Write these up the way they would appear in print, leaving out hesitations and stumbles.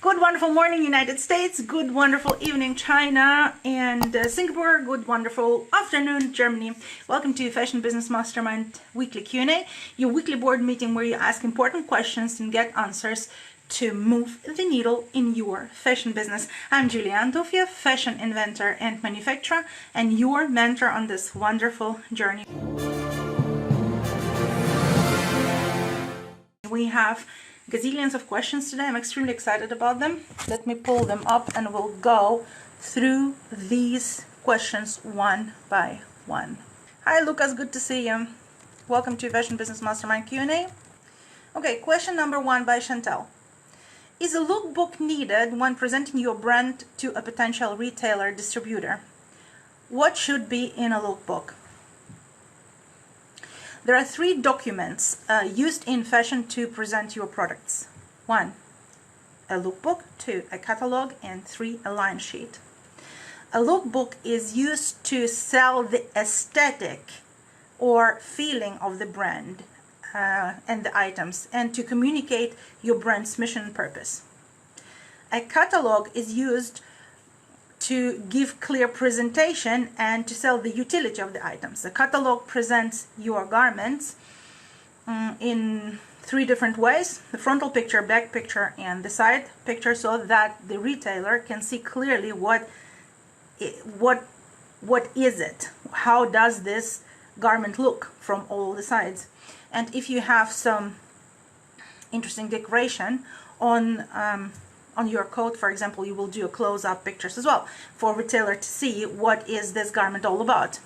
Good wonderful morning United States, good wonderful evening China and Singapore, good wonderful afternoon Germany. Welcome to Fashion Business Mastermind Weekly Q&A, your weekly board meeting where you ask important questions and get answers to move the needle in your fashion business. I'm Julia Antofia, fashion inventor and manufacturer, and your mentor on this wonderful journey. We have gazillions of questions today. I'm extremely excited about them. Let me pull them up and we'll go through these questions one by one. Hi Lucas, good to see you. Welcome to Fashion Business Mastermind Q&A. Okay, question number one by Chantel. Is a lookbook needed when presenting your brand to a potential retailer distributor? What should be in a lookbook? There are three documents used in fashion to present your products. 1, a lookbook, 2, a catalog, and 3, a line sheet. A lookbook is used to sell the aesthetic or feeling of the brand and the items, and to communicate your brand's mission and purpose. A catalog is used to give clear presentation and to sell the utility of the items. The catalog presents your garments in three different ways: the frontal picture, back picture, and the side picture, so that the retailer can see clearly what is it, how does this garment look from all the sides. And if you have some interesting decoration on your coat, for example, you will do a close-up pictures as well for retailer to see what is this garment all about.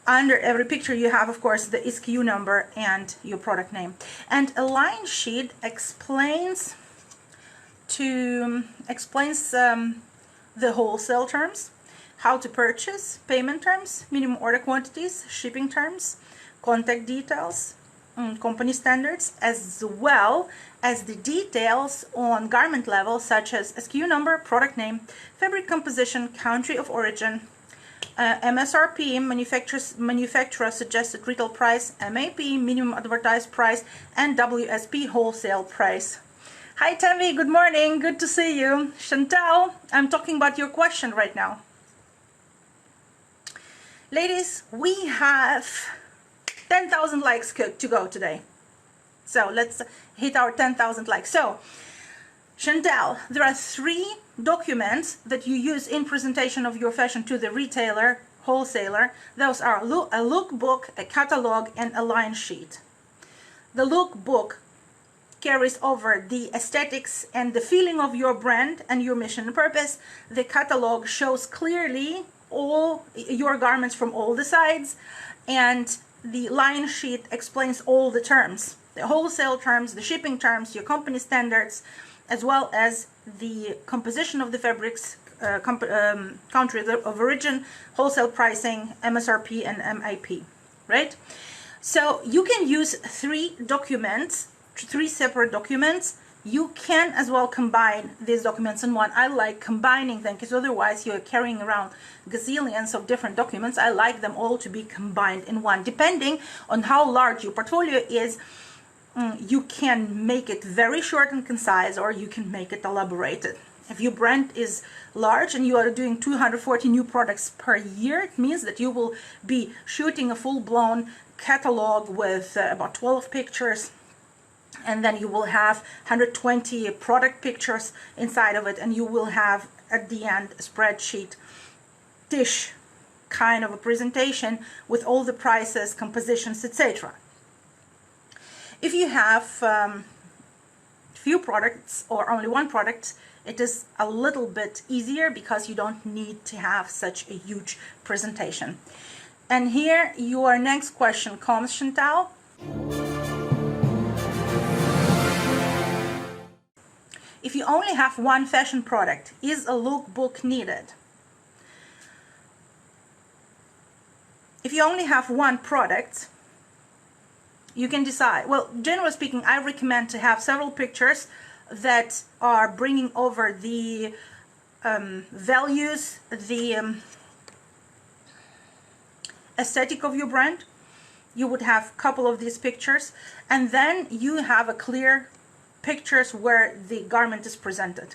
Under every picture you have, of course, the SKU number and your product name. And a line sheet explains the wholesale terms, how to purchase, payment terms, minimum order quantities, shipping terms, contact details, company standards, as well as the details on garment level, such as SKU number, product name, fabric composition, country of origin, MSRP, manufacturer suggested retail price, MAP, minimum advertised price, and WSP, wholesale price. Hi Tammy, good morning, good to see you. Chantal, I'm talking about your question right now. Ladies, we have 10,000 likes to go today. So let's hit our 10,000 likes. So, Chantal, there are three documents that you use in presentation of your fashion to the retailer, wholesaler. Those are a lookbook, a catalog, and a line sheet. The lookbook carries over the aesthetics and the feeling of your brand and your mission and purpose. The catalog shows clearly all your garments from all the sides, and the line sheet explains all the terms, the wholesale terms, the shipping terms, your company standards, as well as the composition of the fabrics, country of origin, wholesale pricing, MSRP, and MIP, right? So you can use three separate documents. You can as well combine these documents in one. I like combining them because otherwise you're carrying around gazillions of different documents. I like them all to be combined in one. Depending on how large your portfolio is, you can make it very short and concise, or you can make it elaborated. If your brand is large and you are doing 240 new products per year, it means that you will be shooting a full-blown catalog with about 12 pictures, and then you will have 120 product pictures inside of it, and you will have at the end a spreadsheet dish kind of a presentation with all the prices, compositions, etc. If you have few products or only one product, it is a little bit easier because you don't need to have such a huge presentation. And here your next question comes, Chantal. If you only have one fashion product, is a lookbook needed? If you only have one product, you can decide. Well, generally speaking, I recommend to have several pictures that are bringing over the values, the aesthetic of your brand. You would have a couple of these pictures, and then you have a clear pictures where the garment is presented.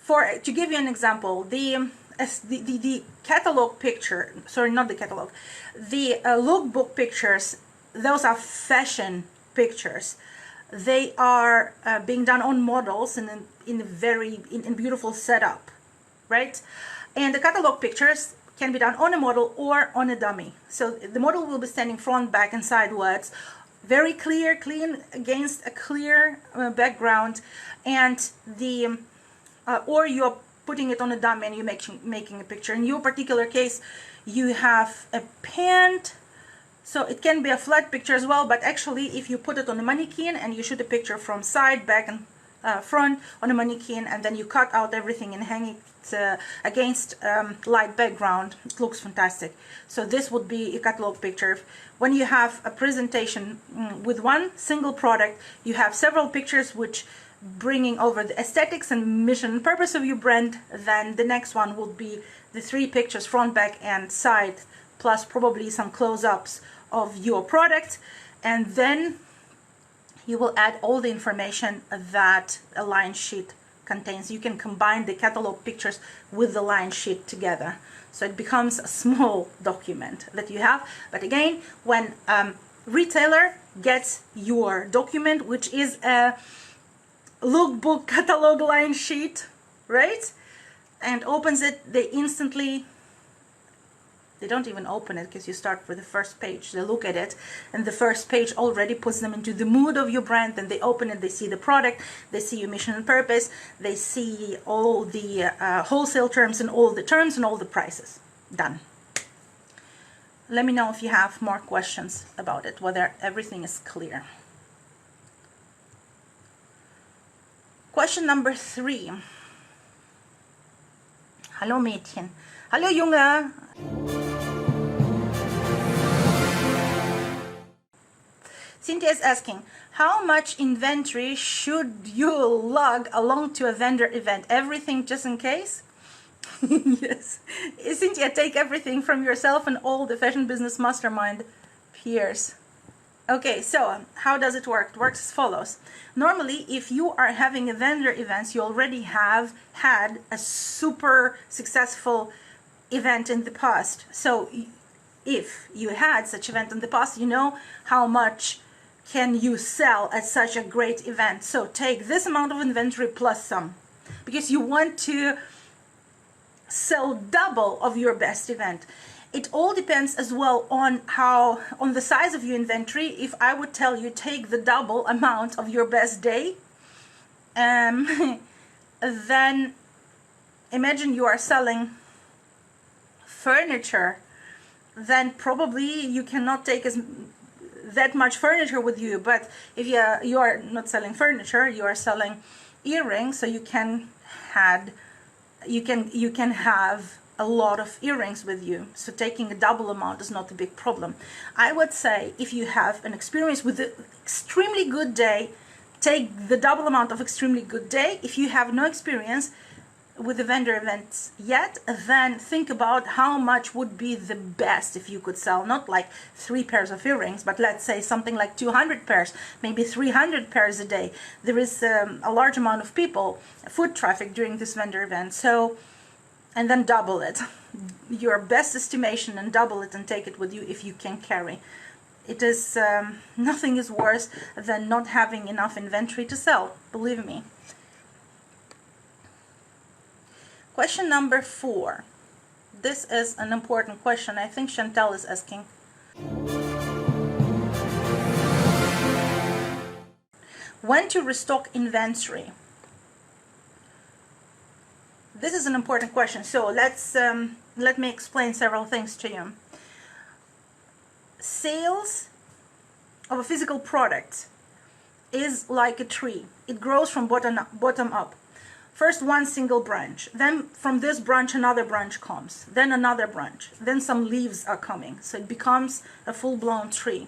To give you an example, the catalog picture, sorry, not the catalog, the lookbook pictures, those are fashion pictures. They are being done on models in a beautiful setup, right? And the catalog pictures can be done on a model or on a dummy. So the model will be standing front, back, and sideways, very clean against a clear background, and or you're putting it on a dummy and you're making a picture. In your particular case, you have a pant, so it can be a flat picture as well, but actually if you put it on a mannequin and you shoot a picture from side, back, and front on a mannequin, and then you cut out everything and hang it against light background, it looks fantastic. So this would be a catalog picture. When you have a presentation with one single product, you have several pictures which bringing over the aesthetics and mission and purpose of your brand. Then the next one would be the 3 pictures, front, back, and side, plus probably some close-ups of your product, and then you will add all the information that a line sheet contains. You can combine the catalog pictures with the line sheet together, so it becomes a small document that you have. But again, when retailer gets your document, which is a lookbook catalog line sheet, right, and opens it, they don't even open it, because you start with the first page. They look at it, and the first page already puts them into the mood of your brand. Then they open it, they see the product, they see your mission and purpose, they see all the wholesale terms and all the terms and all the prices. Done. Let me know if you have more questions about it, whether everything is clear. Question number 3. Hallo Mädchen. Hallo Junge. Cynthia is asking, how much inventory should you lug along to a vendor event? Everything just in case? Yes. Cynthia, take everything from yourself and all the Fashion Business Mastermind peers. Okay, so how does it work? It works as follows. Normally, if you are having a vendor events, you already have had a super successful event in the past. So if you had such event in the past, you know how much can you sell at such a great event. So take this amount of inventory plus some, because you want to sell double of your best event. It all depends as well on the size of your inventory. If I would tell you take the double amount of your best day, then imagine you are selling furniture, then probably you cannot take that much furniture with you. But if you are not selling furniture, you are selling earrings, so you can have a lot of earrings with you. So taking a double amount is not a big problem. I would say if you have an experience with an extremely good day, take the double amount of extremely good day. If you have no experience with the vendor events yet, then think about how much would be the best if you could sell, not like 3 pairs of earrings, but let's say something like 200 pairs, maybe 300 pairs a day. There is a large amount of people, foot traffic during this vendor event. So, and then double it, your best estimation, and double it and take it with you if you can carry. It is, nothing is worse than not having enough inventory to sell, believe me. Question number 4. This is an important question. I think Chantal is asking. When to restock inventory? This is an important question. So let me explain several things to you. Sales of a physical product is like a tree. It grows from bottom up. First one single branch, then from this branch another branch comes, then another branch, then some leaves are coming, so it becomes a full-blown tree.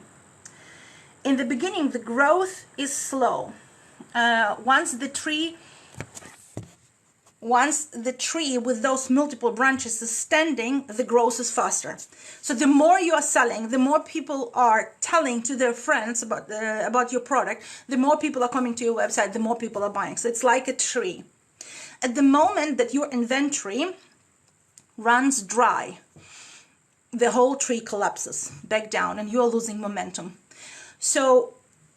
In the beginning, the growth is slow. Once the tree once the tree with those multiple branches is standing, the growth is faster. So the more you are selling, the more people are telling to their friends about your product, the more people are coming to your website, the more people are buying. So it's like a tree. At the moment that your inventory runs dry, the whole tree collapses back down and you are losing momentum. So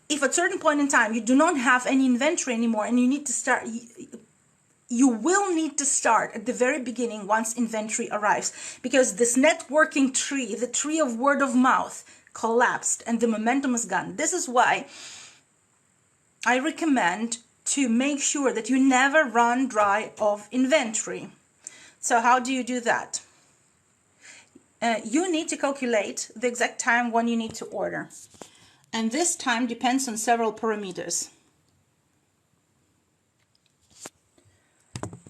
if at a certain point in time you do not have any inventory anymore and you need to start, you will need to start at the very beginning once inventory arrives, because this networking tree, the tree of word of mouth, collapsed and the momentum is gone. This is why I recommend to make sure that you never run dry of inventory. So how do you do that? You need to calculate the exact time when you need to order. And this time depends on several parameters.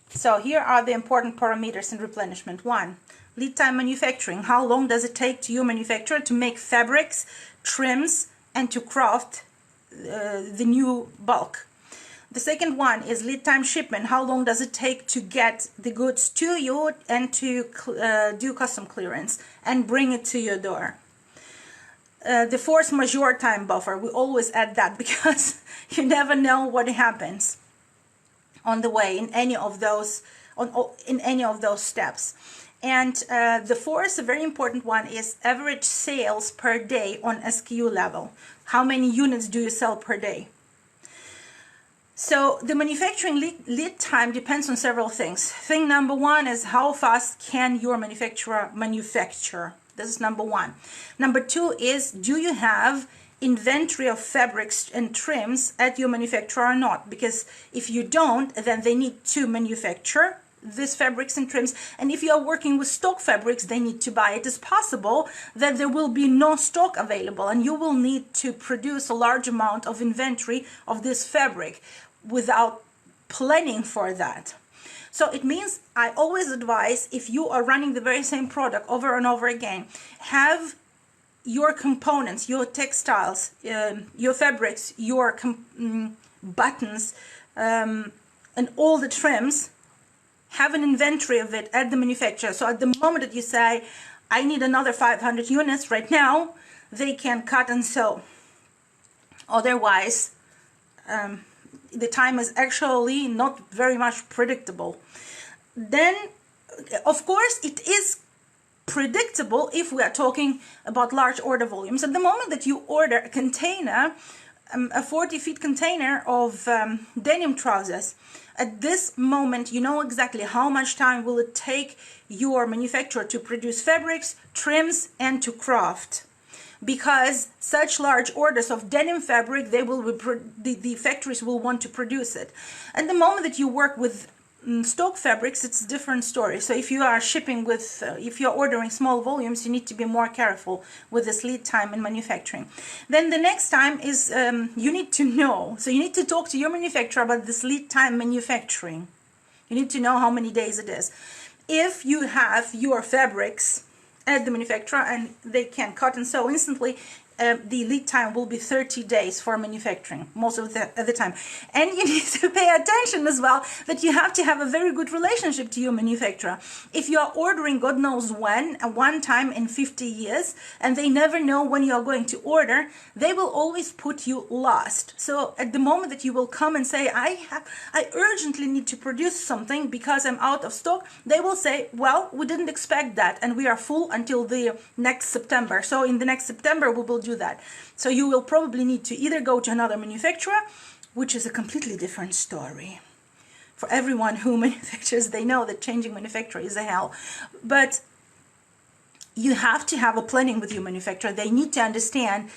So here are the important parameters in replenishment. 1, lead time manufacturing. How long does it take to your manufacturer to make fabrics, trims, and to craft the new bulk? The second one is lead time shipment. How long does it take to get the goods to you and to do custom clearance and bring it to your door? The force majeure time buffer, we always add that because you never know what happens on the way in any of those steps. And the fourth, a very important one, is average sales per day on SKU level. How many units do you sell per day? So the manufacturing lead time depends on several things. Thing number 1 is how fast can your manufacturer manufacture? This is number 1. Number 2 is, do you have inventory of fabrics and trims at your manufacturer or not? Because if you don't, then they need to manufacture these fabrics and trims, and if you are working with stock fabrics, they need to buy. It is possible that there will be no stock available and you will need to produce a large amount of inventory of this fabric without planning for that. So it means I always advise, if you are running the very same product over and over again, have your components, your textiles, your fabrics, your buttons, and all the trims, have an inventory of it at the manufacturer. So at the moment that you say, I need another 500 units right now, they can cut and sew. Otherwise, the time is actually not very much predictable. Then, of course, it is predictable if we are talking about large order volumes. At the moment that you order a container, a 40-feet container of denim trousers, at this moment you know exactly how much time will it take your manufacturer to produce fabrics, trims, and to craft. Because such large orders of denim fabric, they will the factories will want to produce it. At the moment that you work with stock fabrics, it's a different story. So if you are shipping with, if you're ordering small volumes, you need to be more careful with this lead time in manufacturing. Then the next time is you need to know. So you need to talk to your manufacturer about this lead time manufacturing. You need to know how many days it is. If you have your fabrics at the manufacturer and they can cut and sew instantly, the lead time will be 30 days for manufacturing most of the time. And you need to pay attention as well that you have to have a very good relationship to your manufacturer. If you are ordering God knows when, one time in 50 years, and they never know when you are going to order, they will always put you last. So at the moment that you will come and say, I urgently need to produce something because I'm out of stock, they will say, well, we didn't expect that and we are full until the next September. So in the next September we will do that. So you will probably need to either go to another manufacturer, which is a completely different story. For everyone who manufactures, they know that changing manufacturer is a hell. But you have to have a planning with your manufacturer. They need to understand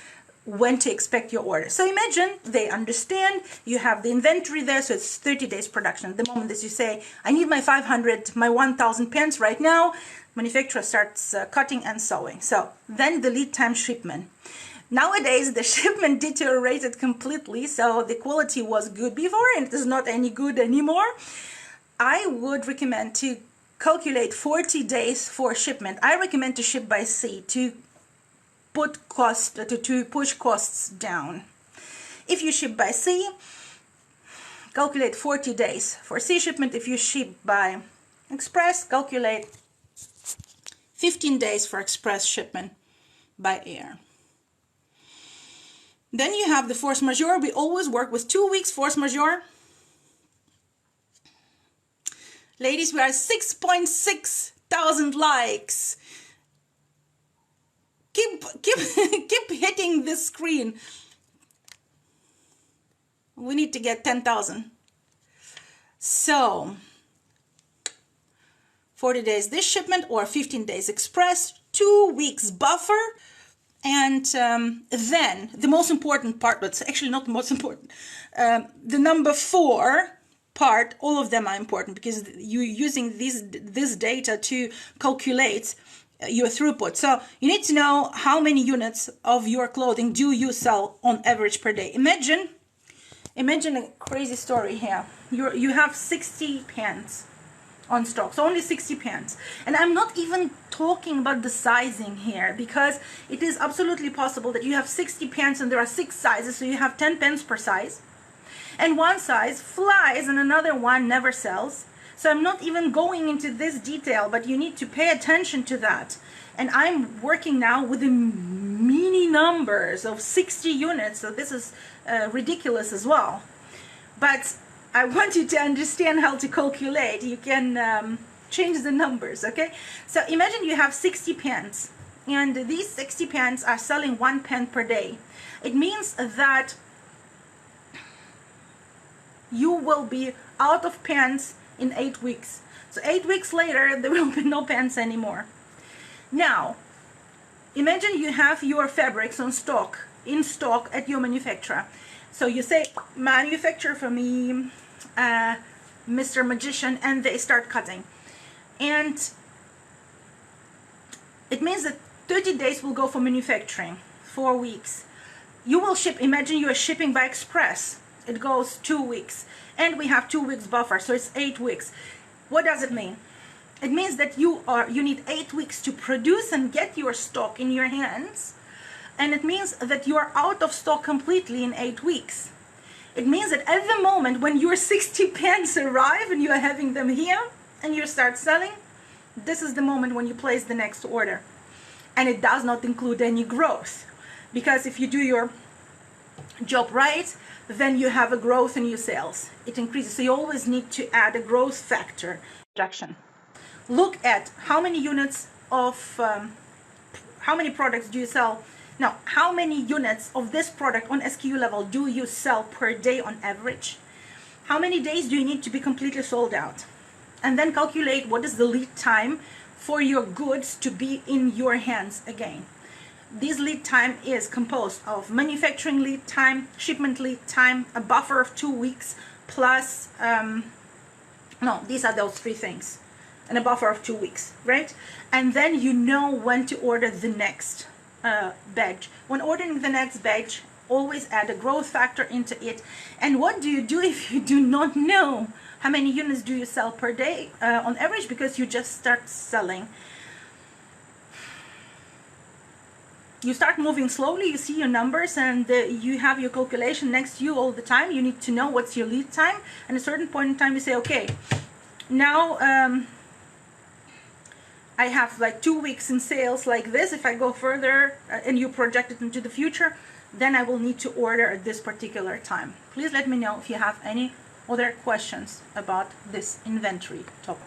when to expect your order. So imagine they understand, you have the inventory there, so it's 30 days production. At the moment that you say, I need my 500, my 1,000 pants right now, manufacturer starts cutting and sewing. So then the lead time shipment. Nowadays the shipment deteriorated completely, so the quality was good before and it is not any good anymore. I would recommend to calculate 40 days for shipment. I recommend to ship by sea to put cost to push costs down. If you ship by sea, calculate 40 days. For sea shipment, if you ship by express, calculate 15 days for express shipment by air. Then you have the force majeure. We always work with 2 weeks force majeure. Ladies, we are 6.6 thousand likes. Keep hitting this screen. We need to get 10,000. So 40 days this shipment or 15 days express, 2 weeks buffer. And then the most important part, but it's actually not the most important, the number 4 part, all of them are important because you're using this data to calculate your throughput. So you need to know how many units of your clothing do you sell on average per day. Imagine a crazy story here. You have 60 pants on stock, so only 60 pants. And I'm not even talking about the sizing here, because it is absolutely possible that you have 60 pants and there are 6 sizes, so you have 10 pants per size. And one size flies and another one never sells. So I'm not even going into this detail, but you need to pay attention to that. And I'm working now with the mini numbers of 60 units, so this is ridiculous as well. But I want you to understand how to calculate. You can change the numbers, okay? So imagine you have 60 pants, and these 60 pants are selling 1 pant per day. It means that you will be out of pants in 8 weeks. So 8 weeks later, there will be no pants anymore. Now, imagine you have your fabrics in stock at your manufacturer. So you say, manufacture for me, Mr. Magician, and they start cutting. And it means that 30 days will go for manufacturing, 4 weeks. You will ship, imagine you are shipping by express. It goes 2 weeks. And we have 2 weeks buffer, so it's 8 weeks. What does it mean? It means that you need 8 weeks to produce and get your stock in your hands. And it means that you are out of stock completely in 8 weeks. It means that at the moment when your 60 pants arrive and you are having them here and you start selling, this is the moment when you place the next order. And it does not include any growth. Because if you do your job right, then you have a growth in your sales. It increases. So you always need to add a growth factor. Projection. Look at how many units of, how many products do you sell? Now, how many units of this product on SKU level do you sell per day on average? How many days do you need to be completely sold out? And then calculate what is the lead time for your goods to be in your hands again. This lead time is composed of manufacturing lead time, shipment lead time, a buffer of 2 weeks, plus, these are those 3 things, and a buffer of 2 weeks, right? And then you know when to order the next batch. When ordering the next batch, always add a growth factor into it. And what do you do if you do not know how many units do you sell per day on average, because you just start selling? You start moving slowly, you see your numbers, and you have your calculation next to you all the time. You need to know what's your lead time, and at a certain point in time you say, okay, now I have like 2 weeks in sales like this. If I go further and you project it into the future, then I will need to order at this particular time. Please let me know if you have any other questions about this inventory topic.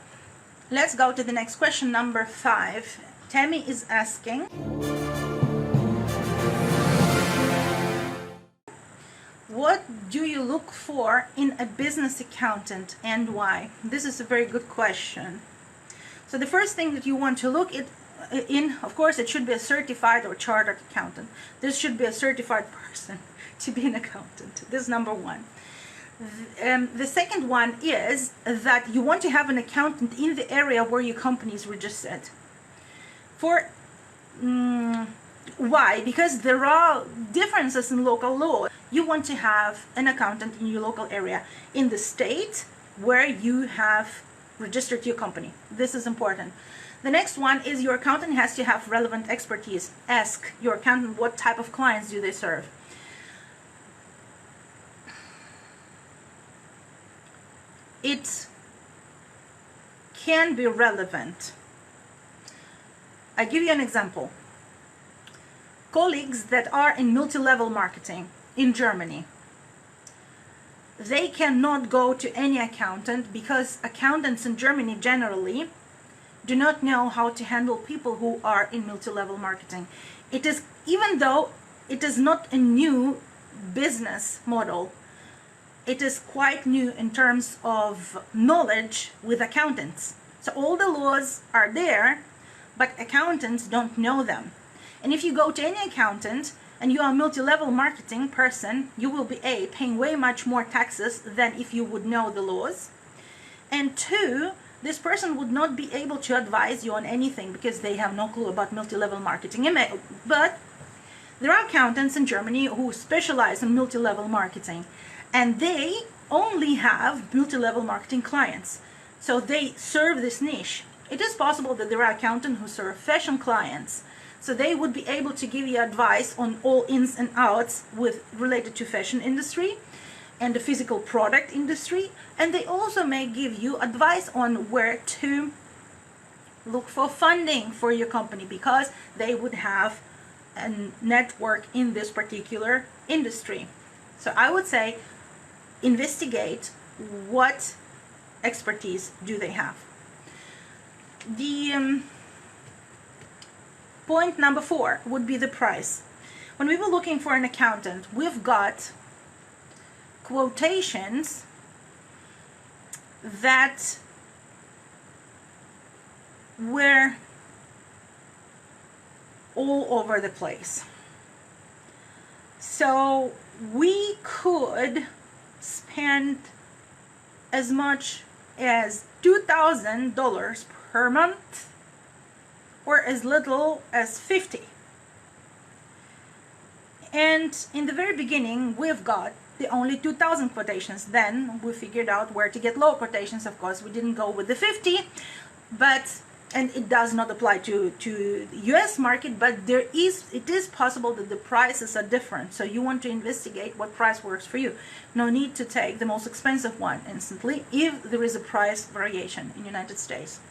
Let's go to the next question, number 5. Tammy is asking, what do you look for in a business accountant and why? This is a very good question. So the first thing that you want to look in, of course, it should be a certified or chartered accountant. This should be a certified person to be an accountant. This is number 1. The second one is that you want to have an accountant in the area where your company is registered. Why? Because there are differences in local law. You want to have an accountant in your local area, in the state where you have registered your company. This is important. The next one is your accountant has to have relevant expertise. Ask your accountant what type of clients do they serve. it can be relevant. I give you an example. Colleagues that are in multi-level marketing in Germany, they cannot go to any accountant because accountants in Germany generally do not know how to handle people who are in multi-level marketing. It is, even though it is not a new business model, it is quite new in terms of knowledge with accountants. So all the laws are there, but accountants don't know them. And if you go to any accountant and you are a multi-level marketing person, you will be A, paying way much more taxes than if you would know the laws. And two, this person would not be able to advise you on anything because they have no clue about multi-level marketing. But there are accountants in Germany who specialize in multi-level marketing, and they only have multi-level marketing clients. So they serve this niche. It is possible that there are accountants who serve fashion clients. So they would be able to give you advice on all ins and outs related to fashion industry and the physical product industry. And they also may give you advice on where to look for funding for your company, because they would have a network in this particular industry. So I would say investigate what expertise do they have. The point number 4 would be the price. When we were looking for an accountant, we've got quotations that were all over the place. So we could spend as much as $2,000 per month, or as little as 50. And in the very beginning, we've got the only 2,000 quotations. Then we figured out where to get low quotations. Of course, we didn't go with the 50, and it does not apply to the US market, but it is possible that the prices are different. So you want to investigate what price works for you. No need to take the most expensive one instantly if there is a price variation in the United States.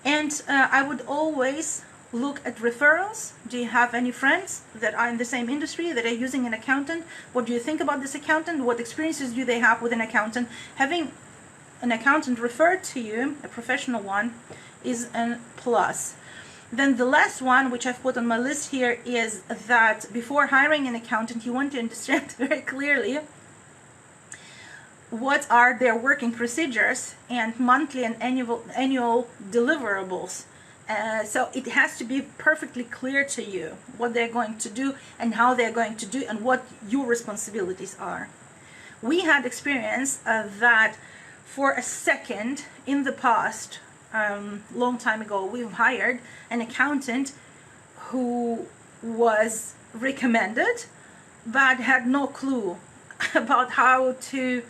And I would always look at referrals. Do you have any friends that are in the same industry that are using an accountant? What do you think about this accountant? What experiences do they have with an accountant? Having an accountant referred to you, a professional one, is a plus. Then the last one, which I've put on my list here, is that before hiring an accountant, you want to understand very clearly what are their working procedures and monthly and annual deliverables. So it has to be perfectly clear to you what they're going to do and how they're going to do and what your responsibilities are. We had experience that for a second in the past, long time ago, we've hired an accountant who was recommended but had no clue about how to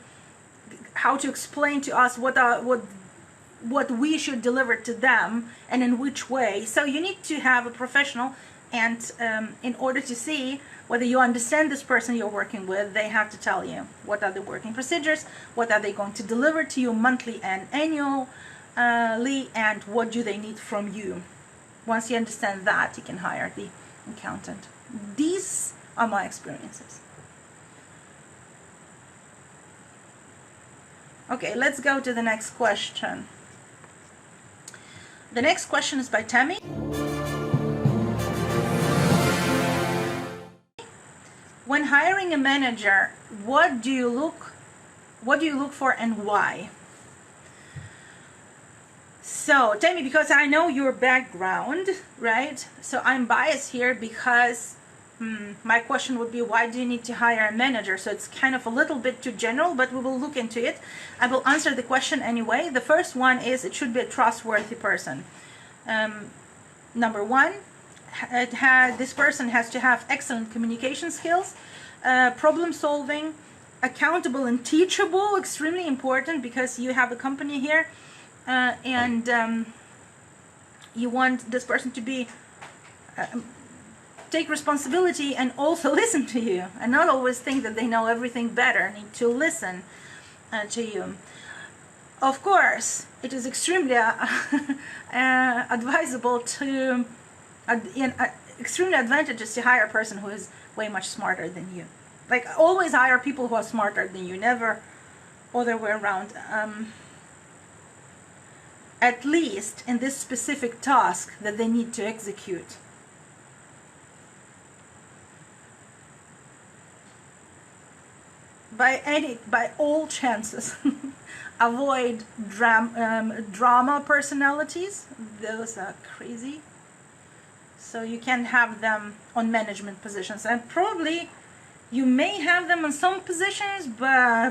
explain to us what we should deliver to them and in which way. So you need to have a professional, and in order to see whether you understand this person you're working with, they have to tell you what are the working procedures, what are they going to deliver to you monthly and annually, and what do they need from you. Once you understand that, you can hire the accountant. These are my experiences. Okay, let's go to the next question. The next question is by Tammy. When hiring a manager, what do you look for and why? So, Tammy, because I know your background, right? So I'm biased here because my question would be, why do you need to hire a manager? So it's kind of a little bit too general, but we will look into it. I will answer the question anyway. The first one is, it should be a trustworthy person. Number one, this person has to have excellent communication skills, problem solving, accountable and teachable, extremely important because you have a company here, and you want this person to be take responsibility and also listen to you, and not always think that they know everything better. Need to listen to you. Of course, it is extremely advisable to, extremely advantageous to hire a person who is way much smarter than you. Like, always hire people who are smarter than you, never other way around. At least in this specific task that they need to execute. By all chances, avoid drama personalities. Those are crazy. So you can have them on management positions, and probably you may have them on some positions, but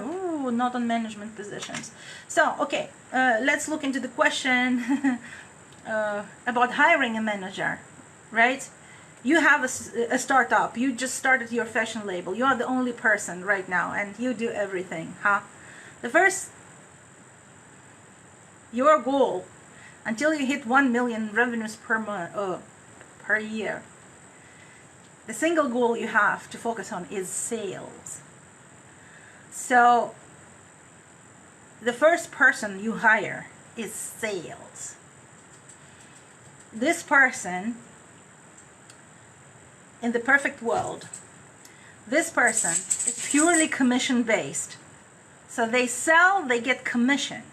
not on management positions. So, okay, let's look into the question about hiring a manager, right? You have a startup. You just started your fashion label. You are the only person right now, and you do everything, huh? Your goal, until you hit 1 million revenues per year, the single goal you have to focus on is sales. So the first person you hire is sales. This person, in the perfect world, this person is purely commission based. So they sell, they get commission.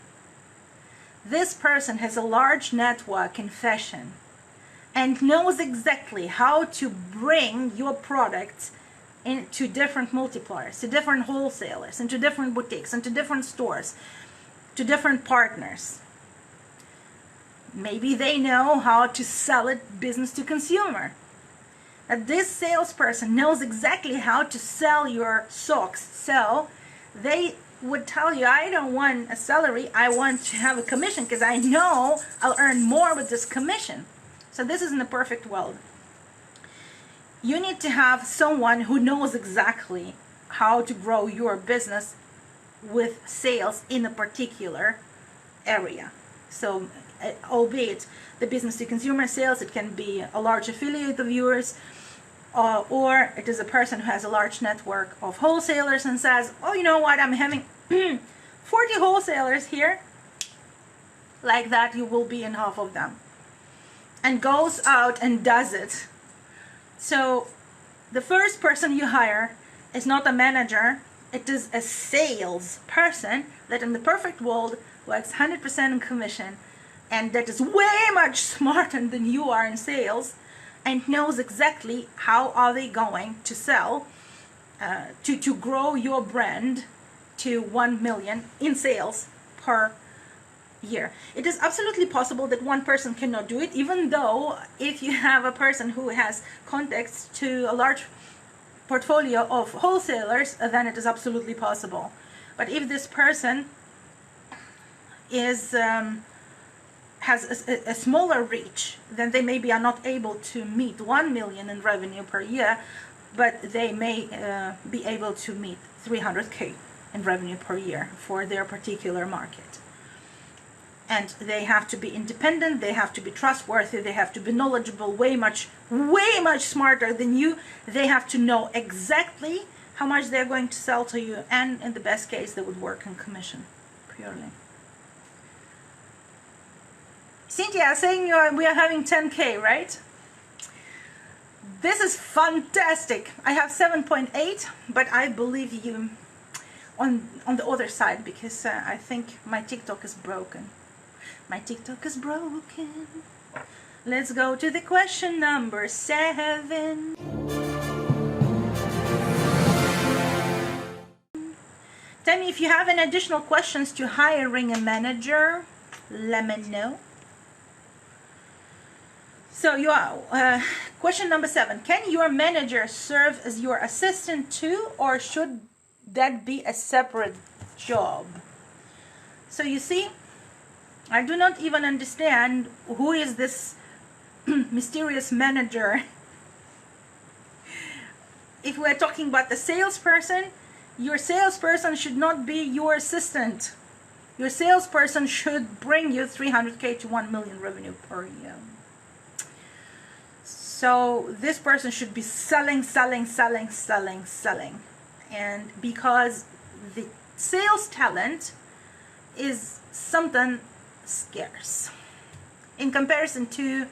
This person has a large network in fashion and knows exactly how to bring your products into different multipliers, to different wholesalers, into different boutiques, into different stores, to different partners. Maybe they know how to sell it business to consumer. That this salesperson knows exactly how to sell your socks, so they would tell you, I don't want a salary, I want to have a commission because I know I'll earn more with this commission. So this is in the perfect world. You need to have someone who knows exactly how to grow your business with sales in a particular area. So albeit the business to consumer sales, it can be a large affiliate of yours, or it is a person who has a large network of wholesalers and says, oh, you know what, I'm having 40 wholesalers here. Like that, you will be in half of them. And goes out and does it. So the first person you hire is not a manager, it is a sales person that in the perfect world works 100% in commission, and that is way much smarter than you are in sales, and knows exactly how are they going to sell, to grow your brand to 1 million in sales per year. It is absolutely possible that one person cannot do it, even though if you have a person who has contacts to a large portfolio of wholesalers, then it is absolutely possible. But if this person is has a smaller reach, then they maybe are not able to meet 1 million in revenue per year, but they may be able to meet 300K in revenue per year for their particular market. And they have to be independent, they have to be trustworthy, they have to be knowledgeable, way much smarter than you. They have to know exactly how much they're going to sell to you, and in the best case they would work on commission purely. Cynthia saying we are having 10K, right? This is fantastic. I have 7.8, but I believe you on the other side, because I think my TikTok is broken. My TikTok is broken. Let's go to the question number 7. Tell me if you have any additional questions to hiring a manager. Let me know. So question number 7. Can your manager serve as your assistant too, or should that be a separate job? So you see, I do not even understand who is this mysterious manager. If we're talking about the salesperson, your salesperson should not be your assistant. Your salesperson should bring you 300K to 1 million revenue per year. So this person should be selling. And because the sales talent is something scarce in comparison to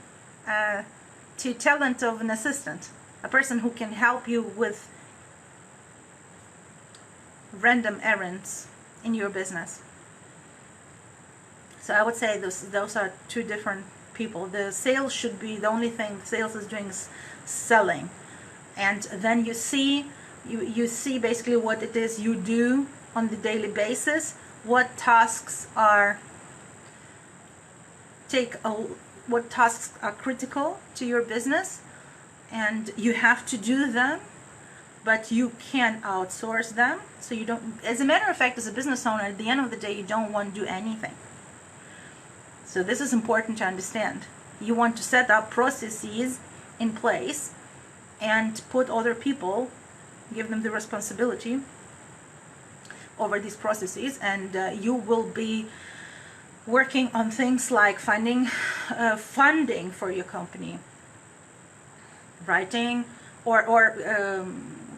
talent of an assistant, a person who can help you with random errands in your business. So I would say those are two different people. The sales should be the only thing sales is doing is selling, and then you see basically what it is you do on the daily basis, what tasks are critical to your business, and you have to do them, but you can outsource them. So you don't, as a matter of fact, as a business owner, at the end of the day, you don't want to do anything. So this is important to understand. You want to set up processes in place and put other people, give them the responsibility over these processes, and you will be working on things like finding funding for your company, writing or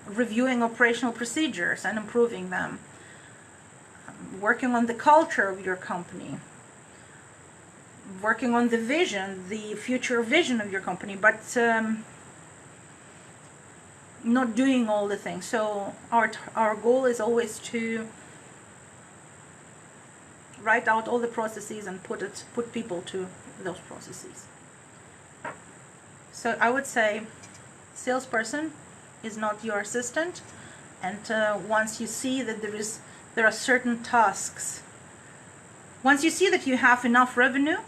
reviewing operational procedures and improving them, working on the culture of your company, working on the vision, the future vision of your company, but not doing all the things. So our goal is always to write out all the processes and put people to those processes. So I would say salesperson is not your assistant, and once you see that there are certain tasks, once you see that you have enough revenue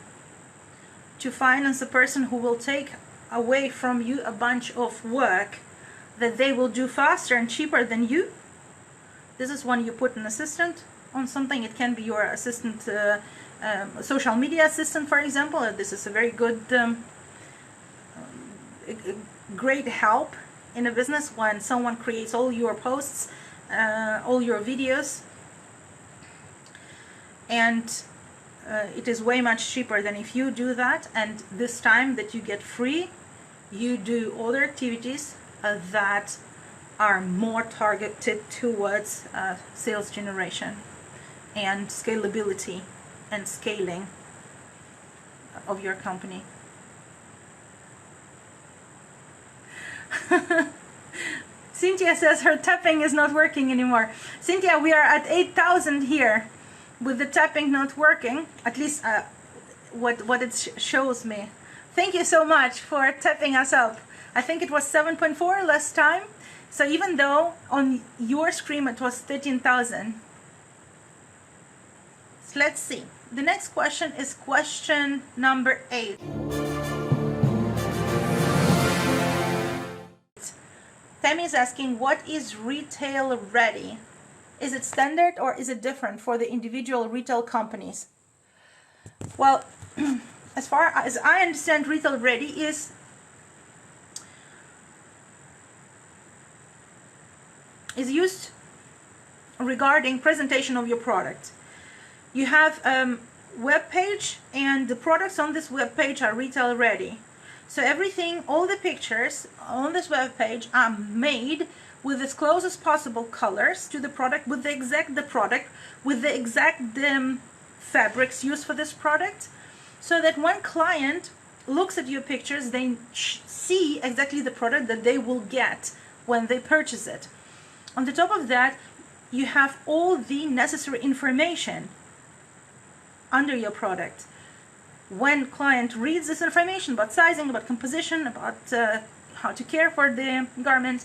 to finance a person who will take away from you a bunch of work that they will do faster and cheaper than you, this is when you put an assistant on something. It can be your assistant, social media assistant, for example. This is a very good, great help in a business when someone creates all your posts, all your videos, and it is way much cheaper than if you do that, and this time that you get free, you do other activities that are more targeted towards sales generation and scalability and scaling of your company. Cynthia says her tapping is not working anymore. Cynthia, we are at 8,000 here with the tapping not working, at least what it shows me. Thank you so much for tapping us up. I think it was 7.4 last time. So even though on your screen it was 13,000. So let's see. The next question is question number 8. Tammy is asking, what is retail ready? Is it standard or is it different for the individual retail companies? Well, as far as I understand, retail ready is used regarding presentation of your product. You have a web page, and the products on this web page are retail ready. So everything, all the pictures on this web page are made with as close as possible colors to the product, with the exact fabrics used for this product, so that when client looks at your pictures, they see exactly the product that they will get when they purchase it. On the top of that, you have all the necessary information under your product. When client reads this information about sizing, about composition, about how to care for the garment,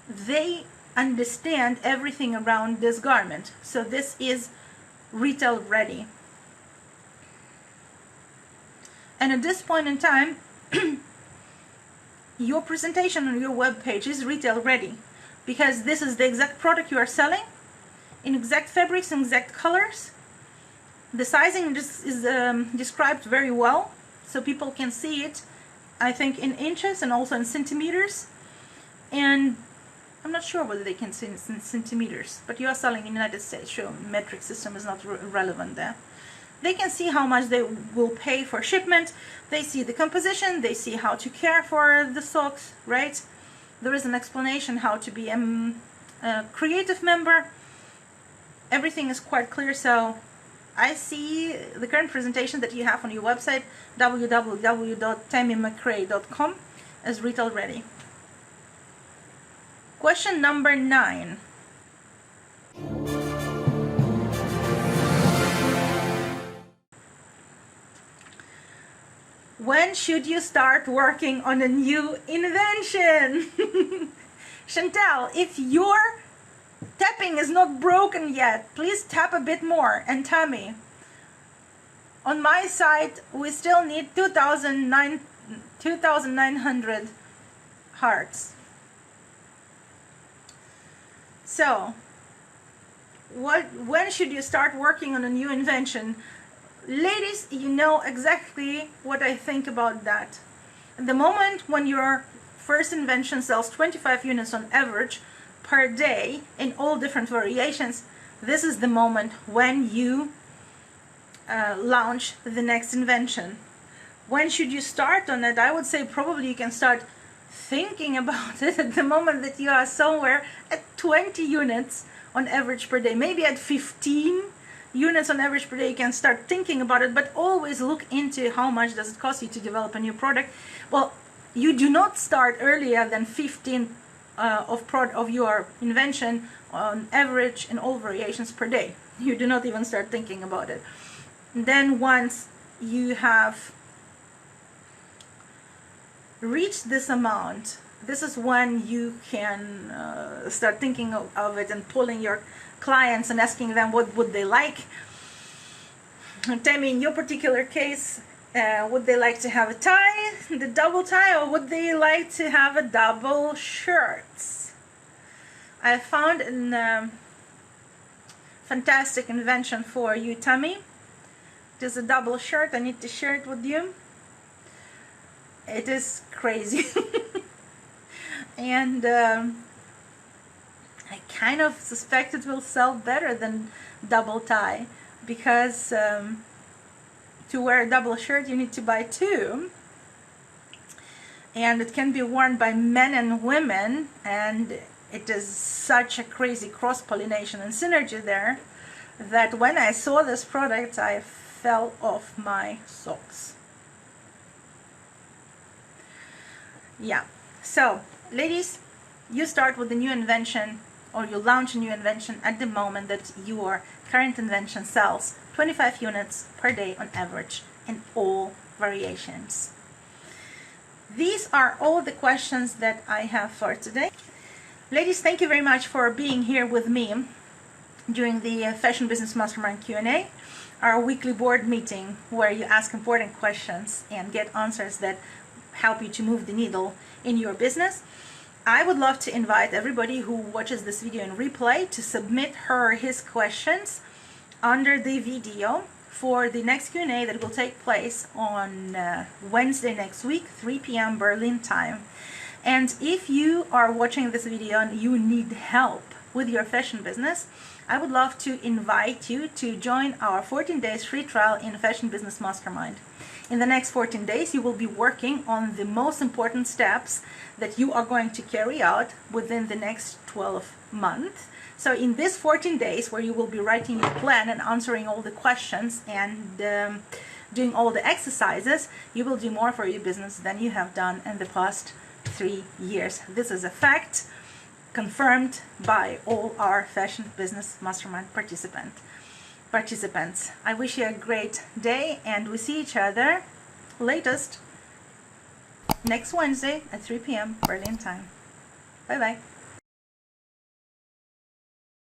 they understand everything around this garment. So this is retail ready. And at this point in time, your presentation on your web page is retail ready, because this is the exact product you are selling in exact fabrics and exact colors. The sizing is described very well, so people can see it, I think, in inches and also in centimeters. And I'm not sure whether they can see it in centimeters, but you are selling in the United States, so metric system is not relevant there. They can see how much they will pay for shipment. They see the composition. They see how to care for the socks, right? There is an explanation how to be a creative member. Everything is quite clear, so I see the current presentation that you have on your website, www.tammymccrae.com, as retail ready. Question number 9. When should you start working on a new invention? Chantal, if your tapping is not broken yet, please tap a bit more. And Tammy, on my side, we still need 2,900 hearts. So, when should you start working on a new invention? Ladies, you know exactly what I think about that. At the moment when your first invention sells 25 units on average per day in all different variations, this is the moment when you launch the next invention. When should you start on it? I would say probably you can start thinking about it at the moment that you are somewhere at 20 units on average per day, maybe at 15 units on average per day. You can start thinking about it, but always look into how much does it cost you to develop a new product. Well, you do not start earlier than 15 of your invention on average in all variations per day. You do not even start thinking about it. And then once you have reached this amount, this is when you can start thinking of it and pulling your clients and asking them what would they like. Tammy, in your particular case, would they like to have a tie, the double tie, or would they like to have a double shirts? I found a fantastic invention for you, Tammy. It is a double shirt. I need to share it with you. It is crazy. And I kind of suspect it will sell better than double tie, because to wear a double shirt you need to buy 2, and it can be worn by men and women, and it is such a crazy cross-pollination and synergy there that when I saw this product I fell off my socks. Yeah, so ladies, you start with a new invention, or you launch a new invention at the moment that your current invention sells 25 units per day on average in all variations. These are all the questions that I have for today. Ladies, thank you very much for being here with me during the Fashion Business Mastermind Q&A, our weekly board meeting where you ask important questions and get answers that help you to move the needle in your business. I would love to invite everybody who watches this video in replay to submit her or his questions under the video for the next Q&A that will take place on Wednesday next week, 3 p.m. Berlin time. And if you are watching this video and you need help with your fashion business, I would love to invite you to join our 14 days free trial in Fashion Business Mastermind. In the next 14 days, you will be working on the most important steps that you are going to carry out within the next 12 months. So in this 14 days, where you will be writing your plan and answering all the questions and doing all the exercises, you will do more for your business than you have done in the past 3 years. This is a fact confirmed by all our Fashion Business Mastermind participants. I wish you a great day, and we see each other latest next Wednesday at 3 p.m. Berlin time. Bye bye.